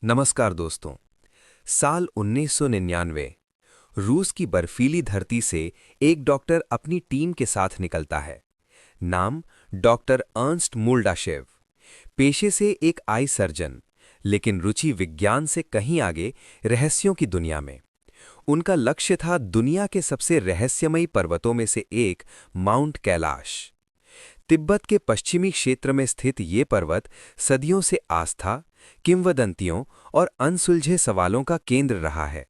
नमस्कार दोस्तों। साल 1999 रूस की बर्फीली धरती से एक डॉक्टर अपनी टीम के साथ निकलता है। नाम डॉक्टर अर्नस्ट मुल्डाशेव। पेशे से एक आई सर्जन, लेकिन रुचि विज्ञान से कहीं आगे, रहस्यों की दुनिया में। उनका लक्ष्य था दुनिया के सबसे रहस्यमयी पर्वतों में से एक, माउंट कैलाश। तिब्बत के पश्चिमी क्षेत्र में स्थित ये पर्वत सदियों से आस्था, किंवदंतियों और अनसुलझे सवालों का केंद्र रहा है।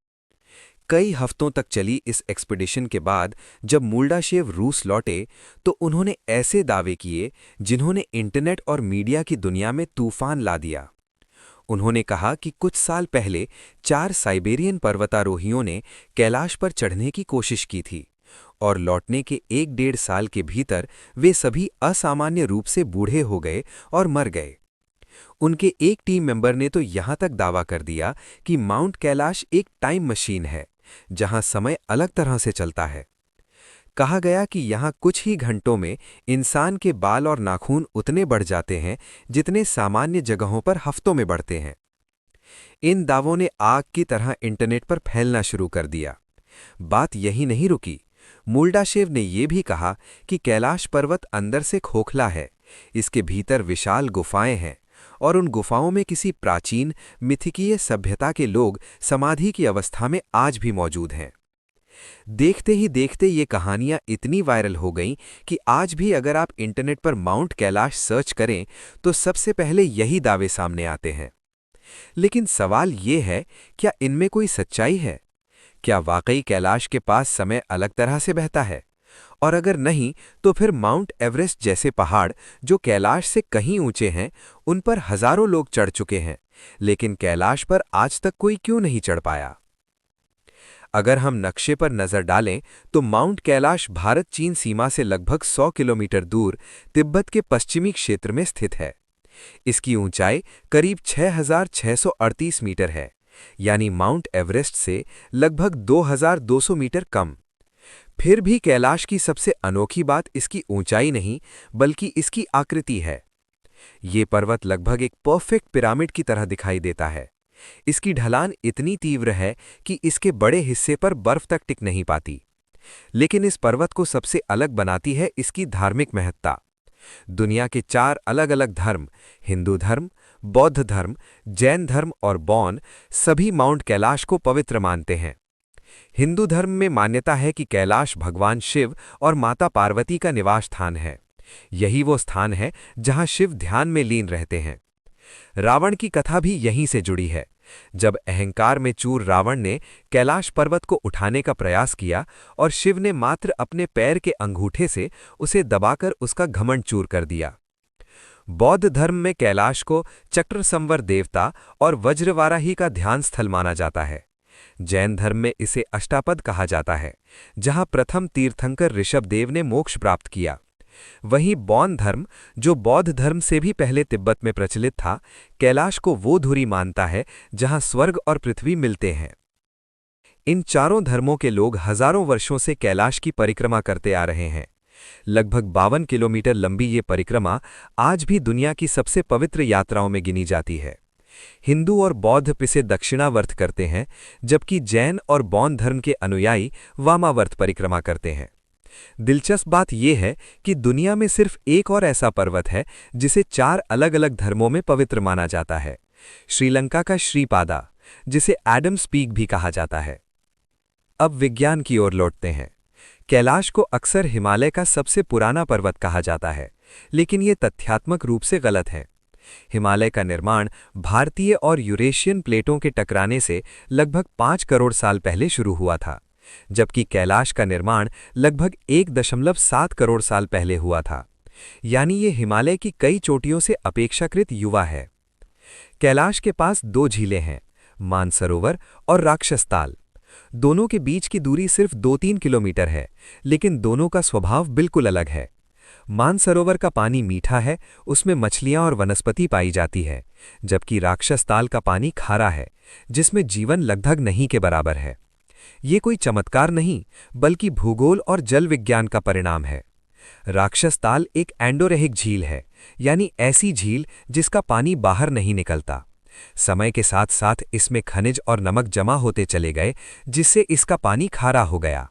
कई हफ्तों तक चली इस एक्सपीडिशन के बाद जब मुल्डाशेव रूस लौटे तो उन्होंने ऐसे दावे किए जिन्होंने इंटरनेट और मीडिया की दुनिया में तूफान ला दिया। उन्होंने कहा कि कुछ साल पहले 4 साइबेरियन पर्वतारोहियों ने कैलाश पर चढ़ने की कोशिश की थी और लौटने के 1-1.5 साल के भीतर वे सभी असामान्य रूप से बूढ़े हो गए और मर गए। उनके एक टीम मेंबर ने तो यहां तक दावा कर दिया कि माउंट कैलाश एक टाइम मशीन है, जहां समय अलग तरह से चलता है। कहा गया कि यहां कुछ ही घंटों में इंसान के बाल और नाखून उतने बढ़ जाते हैं जितने सामान्य जगहों पर हफ्तों में बढ़ते हैं। इन दावों ने आग की तरह इंटरनेट पर फैलना शुरू कर दिया। बात यही नहीं रुकी। मुल्डाशेव ने यह भी कहा कि कैलाश पर्वत अंदर से खोखला है, इसके भीतर विशाल गुफाएं हैं और उन गुफाओं में किसी प्राचीन मिथिकीय सभ्यता के लोग समाधि की अवस्था में आज भी मौजूद हैं। देखते ही देखते ये कहानियां इतनी वायरल हो गईं कि आज भी अगर आप इंटरनेट पर माउंट कैलाश सर्च करें तो सबसे पहले यही दावे सामने आते हैं। लेकिन सवाल ये है, क्या इनमें कोई सच्चाई है? क्या वाकई कैलाश के पास समय अलग तरह से बहता है? और अगर नहीं, तो फिर माउंट एवरेस्ट जैसे पहाड़ जो कैलाश से कहीं ऊंचे हैं, उन पर हजारों लोग चढ़ चुके हैं, लेकिन कैलाश पर आज तक कोई क्यों नहीं चढ़ पाया? अगर हम नक्शे पर नजर डालें तो माउंट कैलाश भारत चीन सीमा से लगभग 100 किलोमीटर दूर तिब्बत के पश्चिमी क्षेत्र में स्थित है। इसकी ऊंचाई करीब 6,638 मीटर है, यानी माउंट एवरेस्ट से लगभग 2,200 मीटर कम। फिर भी कैलाश की सबसे अनोखी बात इसकी ऊंचाई नहीं, बल्कि इसकी आकृति है। ये पर्वत लगभग एक परफेक्ट पिरामिड की तरह दिखाई देता है। इसकी ढलान इतनी तीव्र है कि इसके बड़े हिस्से पर बर्फ तक टिक नहीं पाती। लेकिन इस पर्वत को सबसे अलग बनाती है इसकी धार्मिक महत्ता। दुनिया के 4 अलग-अलग धर्म, हिंदू धर्म, बौद्ध धर्म, जैन धर्म और बौन, सभी माउंट कैलाश को पवित्र मानते हैं। हिंदू धर्म में मान्यता है कि कैलाश भगवान शिव और माता पार्वती का निवास स्थान है। यही वो स्थान है जहां शिव ध्यान में लीन रहते हैं। रावण की कथा भी यहीं से जुड़ी है। जब अहंकार में चूर रावण ने कैलाश पर्वत को उठाने का प्रयास किया और शिव ने मात्र अपने पैर के अंगूठे से उसे दबाकर उसका घमंड चूर कर दिया। बौद्ध धर्म में कैलाश को चक्रसंवर देवता और वज्रवाराही का ध्यान स्थल माना जाता है। जैन धर्म में इसे अष्टापद कहा जाता है, जहां प्रथम तीर्थंकर ऋषभदेव ने मोक्ष प्राप्त किया। वहीं बौन धर्म, जो बौद्ध धर्म से भी पहले तिब्बत में प्रचलित था, कैलाश को वो धुरी मानता है जहां स्वर्ग और पृथ्वी मिलते हैं। इन चारों धर्मों के लोग हजारों वर्षों से कैलाश की परिक्रमा करते आ रहे हैं। लगभग 52 किलोमीटर लंबी ये परिक्रमा आज भी दुनिया की सबसे पवित्र यात्राओं में गिनी जाती है। हिंदू और बौद्ध इसे दक्षिणावर्त करते हैं, जबकि जैन और बौन धर्म के अनुयायी वामावर्त परिक्रमा करते हैं। दिलचस्प बात यह है कि दुनिया में सिर्फ एक और ऐसा पर्वत है जिसे 4 अलग-अलग धर्मों में पवित्र माना जाता है, श्रीलंका का श्रीपादा, जिसे एडम्स पीक भी कहा जाता है। अब विज्ञान की ओर लौटते हैं। कैलाश को अक्सर हिमालय का सबसे पुराना पर्वत कहा जाता है, लेकिन यह तथ्यात्मक रूप से गलत है। हिमालय का निर्माण भारतीय और यूरेशियन प्लेटों के टकराने से लगभग 5 करोड़ साल पहले शुरू हुआ था, जबकि कैलाश का निर्माण लगभग 1.7 करोड़ साल पहले हुआ था। यानी ये हिमालय की कई चोटियों से अपेक्षाकृत युवा है। कैलाश के पास 2 झीलें हैं, मानसरोवर और राक्षसताल। दोनों के बीच की दूरी सिर्फ 2-3 किलोमीटर है, लेकिन दोनों का स्वभाव बिल्कुल अलग है। मानसरोवर का पानी मीठा है, उसमें मछलियां और वनस्पति पाई जाती है, जबकि राक्षसताल का पानी खारा है, जिसमें जीवन लगभग नहीं के बराबर है। ये कोई चमत्कार नहीं, बल्कि भूगोल और जल विज्ञान का परिणाम है। राक्षसताल एक एंडोरेहिक झील है, यानी ऐसी झील जिसका पानी बाहर नहीं निकलता। समय के साथ साथ इसमें खनिज और नमक जमा होते चले गए, जिससे इसका पानी खारा हो गया।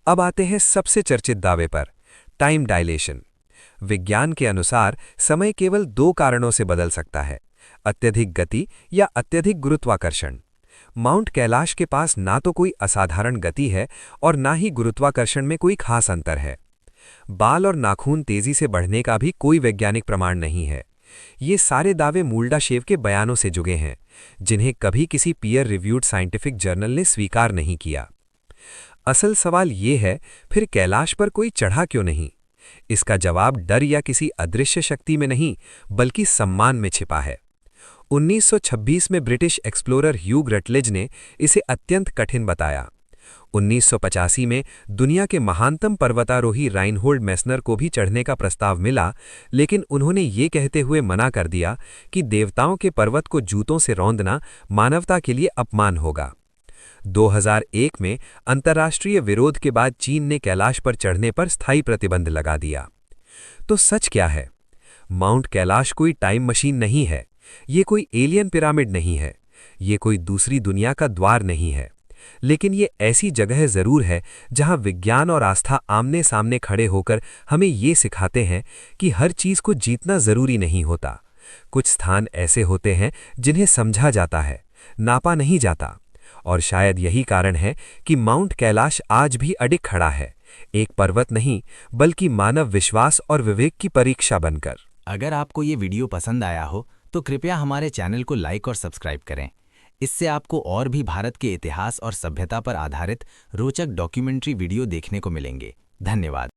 अब आते हैं सबसे चर्चित दावे पर, टाइम डायलेशन। विज्ञान के अनुसार समय केवल दो कारणों से बदल सकता है, अत्यधिक गति या अत्यधिक गुरुत्वाकर्षण। माउंट कैलाश के पास ना तो कोई असाधारण गति है और ना ही गुरुत्वाकर्षण में कोई खास अंतर है। बाल और नाखून तेजी से बढ़ने का भी कोई वैज्ञानिक प्रमाण नहीं है। ये सारे दावे मूल्डाशेव के बयानों से जुड़े हैं, जिन्हें कभी किसी पीयर रिव्यूड साइंटिफिक जर्नल ने स्वीकार नहीं किया। असल सवाल ये है, फिर कैलाश पर कोई चढ़ा क्यों नहीं? इसका जवाब डर या किसी अदृश्य शक्ति में नहीं, बल्कि सम्मान में छिपा है। 1926 में ब्रिटिश एक्सप्लोरर ह्यूग रटलेज ने इसे अत्यंत कठिन बताया। 1985 में दुनिया के महानतम पर्वतारोही राइनहोल्ड मेसनर को भी चढ़ने का प्रस्ताव मिला, लेकिन उन्होंने ये कहते हुए मना कर दिया कि देवताओं के पर्वत को जूतों से रौंदना मानवता के लिए अपमान होगा। 2001 में अंतर्राष्ट्रीय विरोध के बाद चीन ने कैलाश पर चढ़ने पर स्थायी प्रतिबंध लगा दिया। तो सच क्या है? माउंट कैलाश कोई टाइम मशीन नहीं है, ये कोई एलियन पिरामिड नहीं है, ये कोई दूसरी दुनिया का द्वार नहीं है, लेकिन ये ऐसी जगह जरूर है जहां विज्ञान और आस्था आमने सामने खड़े होकर हमें ये सिखाते हैं कि हर चीज को जीतना जरूरी नहीं होता। कुछ स्थान ऐसे होते हैं जिन्हें समझा जाता है, नापा नहीं जाता। और शायद यही कारण है कि माउंट कैलाश आज भी अडिग खड़ा है, एक पर्वत नहीं बल्कि मानव विश्वास और विवेक की परीक्षा बनकर। अगर आपको ये वीडियो पसंद आया हो तो कृपया हमारे चैनल को लाइक और सब्सक्राइब करें। इससे आपको और भी भारत के इतिहास और सभ्यता पर आधारित रोचक डॉक्यूमेंट्री वीडियो देखने को मिलेंगे। धन्यवाद।